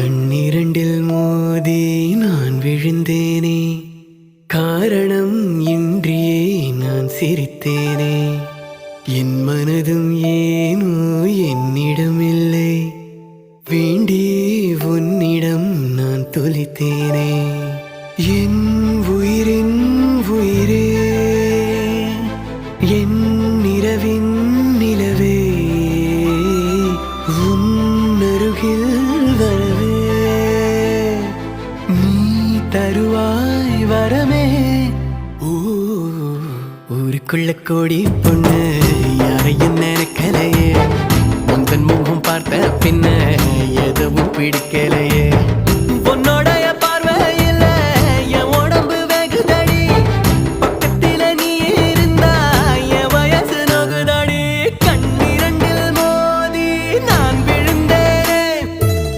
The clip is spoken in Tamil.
கண்ணிரண்டில் மோதி நான் விழுந்தேனே, காரணம் இன்றியே நான் சிரித்தேனே. என் மனதும் ஏனோ என்னிடமில்லை, வேண்டியே உன்னிடம் நான் தொலைத்தேனே. என் உயிரின் உயிரே, என் நிலவின் நிலவே, உன்னருகில் வரவே நீ தருவாய் வரமே. ஊருக்குள்ள கோடி பொண்ணு யாரையும் நினைக்கலையே, முந்தன் முகம் பார்த்த பின்ன எதுவும் பிடிக்கலையே.